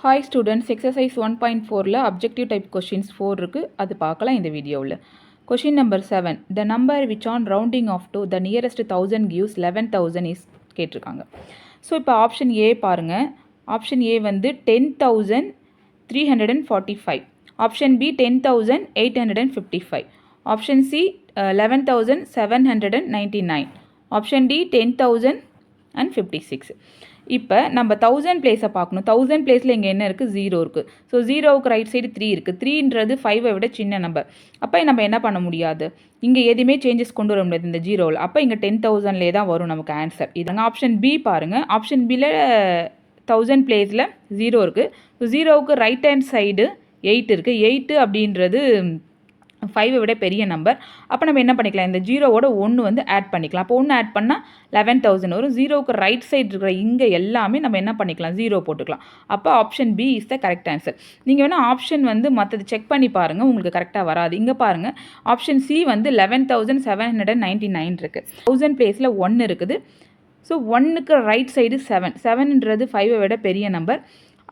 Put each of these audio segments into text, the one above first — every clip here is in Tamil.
Hi students, exercise 1.4ல objective type questions 4 இருக்கு. அது பார்க்கலாம் இந்த வீடியோவில். Question number 7. The number which on rounding off to the nearest 1000 gives 11,000 is கேட்டிருக்காங்க. ஸோ இப்போ ஆப்ஷன் ஏ பாருங்கள். ஆப்ஷன் ஏ வந்து 10,345. Option B 10,855. Option C 11,799. Option D 10,056. இப்போ நம்ம 1000 பிளேஸை பார்க்கணும். 1000 பிளேஸில் இங்கே என்ன இருக்குது? 0 இருக்குது. ஸோ 0வுக்கு ரைட் சைடு 3 இருக்குது. 3ன்றது 5ஐ விட சின்ன நம்பர். அப்போ நம்ம என்ன பண்ண முடியாது? இங்கே எதுவுமே சேஞ்சஸ் கொண்டு வர முடியாது இந்த 0வில். அப்போ இங்கே 10,000லே தான் வரும் நமக்கு ஆன்சர். இதுங்க ஆப்ஷன் பி பாருங்கள். ஆப்ஷன் பியில் 1000 பிளேஸில் 0 இருக்குது. ஸோ 0வுக்கு ரைட் ஹேண்ட் சைடு 8 இருக்குது. 8 அப்படின்றது 5ஐ விட பெரிய நம்பர். அப்போ நம்ம என்ன பண்ணிக்கலாம்? இந்த 0வோட 1 வந்து ஆட் பண்ணிக்கலாம். அப்போ 1 ஆட் பண்ணால் 11,000 வரும். 0வுக்கு ரைட் சைடு இருக்கிற இங்கே எல்லாமே நம்ம என்ன பண்ணிக்கலாம்? 0 போட்டுக்கலாம். அப்போ option B is the correct answer. நீங்கள் வேணால் ஆப்ஷன் வந்து மற்றது செக் பண்ணி பாருங்கள், உங்களுக்கு கரெக்டாக வராது. இங்கே பாருங்கள், ஆப்ஷன் சி வந்து 11,799 இருக்குது. 1000 பிளேஸில் 1 இருக்குது. ஸோ 1க்கு ரைட் சைடு 7. 7ன்றது 5ஐ விட பெரிய நம்பர்.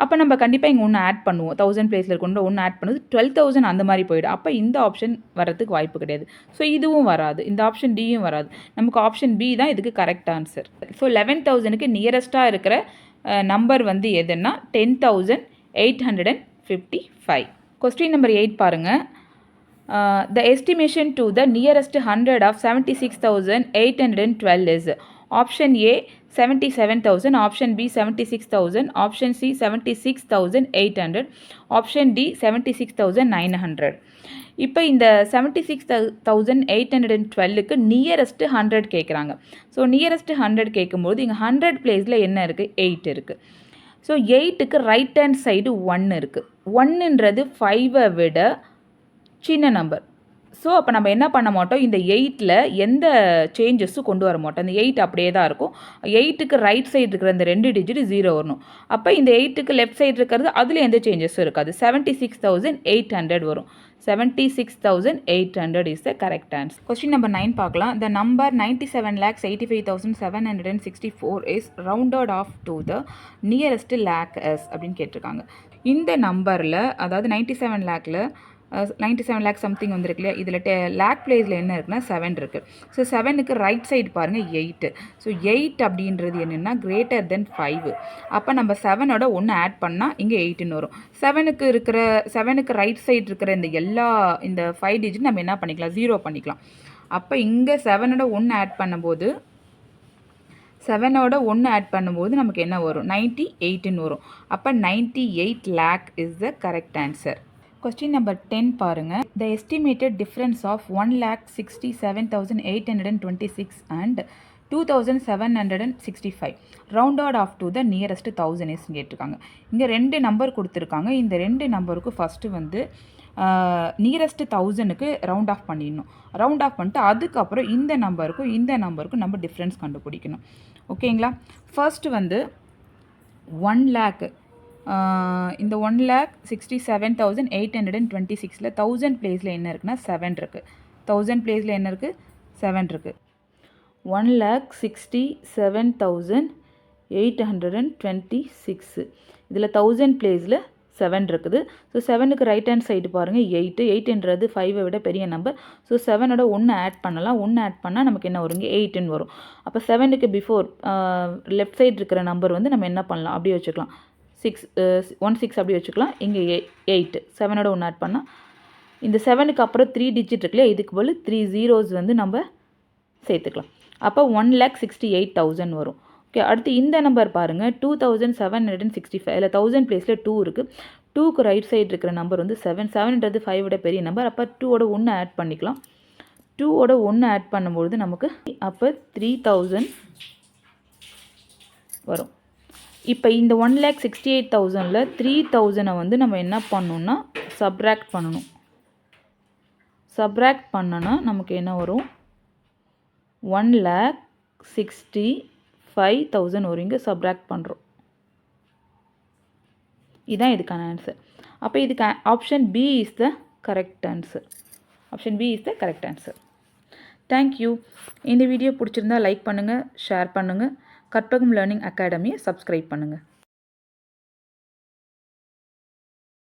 அப்போ நம்ம கண்டிப்பாக இங்கே ஒன்று ஆட் பண்ணுவோம். 1000 பிளேஸில் கொண்டு ஒன்று ஆட் பண்ணுது 12,000 அந்த மாதிரி போயிடும். அப்போ இந்த ஆப்ஷன் வரதுக்கு வாய்ப்பு கிடையாது. ஸோ இதுவும் வராது. இந்த ஆப்ஷன் டியும் வராது. நமக்கு ஆப்ஷன் பி தான் இதுக்கு கரெக்ட் ஆன்சர். ஸோ 11,000க்கு நியரஸ்ட்டாக இருக்கிற நம்பர் வந்து எதுன்னா 10,855. கொஸ்டின் நம்பர் 8 பாருங்கள். The estimation to the nearest 100 of 76,812 is option A 77,000, option B 76,000, option C 76,800, option D 76,900. இப்போ இந்த 76,812க்கு நியரஸ்ட்டு 100 கேட்குறாங்க. ஸோ நியரஸ்ட்டு 100 கேட்கும்போது இங்கே 100 பிளேஸில் என்ன இருக்குது? 8 இருக்குது. ஸோ 8க்கு ரைட் ஹேண்ட் சைடு 1 இருக்குது. 1ன்றது 5ஐ விட சின்ன நம்பர். ஸோ அப்போ நம்ம என்ன பண்ண மாட்டோம்? இந்த 8ல் எந்த சேஞ்சஸும் கொண்டு வர மாட்டோம். இந்த 8 அப்படியே தான் இருக்கும். 8க்கு ரைட் சைடு இருக்கிற இந்த 2 டிஜிட் 0 வரணும். அப்போ இந்த 8க்கு லெஃப்ட் சைடு இருக்கிறது அதில் எந்த சேஞ்சஸும் இருக்காது. 76,800 வரும். 76,800 is the correct answer. Question number 9 பார்க்கலாம். The number 97,85,764 is rounded off to the nearest lakhs அப்படின்னு கேட்டிருக்காங்க. இந்த நம்பரில், அதாவது 97 லேக்கில் 97 லேக் சம்திங் வந்துருக்கு இல்லையா? இதில் லேக் பிளேஸில் என்ன இருக்குன்னா 7 இருக்குது. ஸோ 7க்கு ரைட் சைடு பாருங்கள் 8. ஸோ 8 அப்படின்றது என்னென்னா கிரேட்டர் தென் 5. அப்போ நம்ம 7ஓட 1 ஆட் பண்ணால் இங்கே 8ன்னு வரும். 7க்கு ரைட் சைடு இருக்கிற இந்த 5 டிஜிட் நம்ம என்ன பண்ணிக்கலாம்? 0 பண்ணிக்கலாம். அப்போ இங்கே 7ஓட 1 ஆட் பண்ணும்போது 7ஓட 1 ஆட் பண்ணும்போது நமக்கு என்ன வரும்? 98ன்னு வரும். அப்போ 98 lakh is the correct answer. Question number 10 பாருங்கள். The estimated difference of 1,67,826 and 2,765 rounded off to the nearest 1000 is கேட்டிருக்காங்க. இங்கே 2 நம்பர் கொடுத்துருக்காங்க. இந்த 2 நம்பருக்கு ஃபஸ்ட்டு வந்து நியரஸ்ட் 1000க்கு ரவுண்ட் ஆஃப் பண்ணிடணும். ரவுண்ட் ஆஃப் பண்ணிட்டு அதுக்கப்புறம் இந்த நம்பருக்கும் நம்ம டிஃப்ரென்ஸ் கண்டுபிடிக்கணும். ஓகேங்களா? ஃபர்ஸ்ட்டு வந்து 1 லேக், இந்த 1,67,826ல் 1000 பிளேஸில் என்ன இருக்குன்னா 7 இருக்குது. 1000 பிளேஸில் என்ன இருக்குது? 7 இருக்குது. 1,67,826 இதில் 1000 பிளேஸில் 7 இருக்குது. ஸோ 7க்கு ரைட் ஹேண்ட் சைடு பாருங்கள் 8. 8ன்றது 5ஐ விட பெரிய நம்பர். ஸோ 7ஓட 1 ஆட் பண்ணலாம். 1 ஆட் பண்ணால் நமக்கு என்ன வருங்க? 8ன்னு வரும். அப்போ 7க்கு பிஃபோர் லெஃப்ட் சைடு இருக்கிற நம்பர் வந்து நம்ம என்ன பண்ணலாம்? அப்படியே வச்சுக்கலாம். 6 அப்படி வச்சுக்கலாம். இங்கே 8 7ஓட 1 ஆட் பண்ணால் இந்த 7க்கு அப்புறம் 3 டிஜிட் இருக்குல்லையா? இதுக்கு பதில் 3 zeros வந்து நம்ம சேர்த்துக்கலாம். அப்போ 1,68,000 வரும். ஓகே, அடுத்து இந்த நம்பர் பாருங்கள். 2,765 இதில் 1000 பிளேஸில் 2 இருக்குது. 2க்கு ரைட் சைடு இருக்கிற நம்பர் வந்து 7. 7ன்றது 5 விட பெரிய நம்பர். அப்போ 2ஓட 1 ஆட் பண்ணிக்கலாம். 2ஓட 1 ஆட் பண்ணும்பொழுது நமக்கு அப்போ 3,000 வரும். இப்போ இந்த 1,68,000ல் 3,000 வந்து நம்ம என்ன பண்ணணும்னா சப்ராக்ட் பண்ணணும். சப்ராக்ட் பண்ணனா நமக்கு என்ன வரும்? 1,65,000 வரும். இங்கே சப்ராக்ட் பண்ணுறோம். இதுதான் இதுக்கான ஆன்சர். அப்போ இதுக்கு option B is the correct answer. Option B is the correct answer. Thank you. இந்த வீடியோ பிடிச்சிருந்தா லைக் பண்ணுங்கள், ஷேர் பண்ணுங்கள். கற்பகம் லேர்னிங் அகாடமியை சப்ஸ்கிரைப் பண்ணுங்கள்.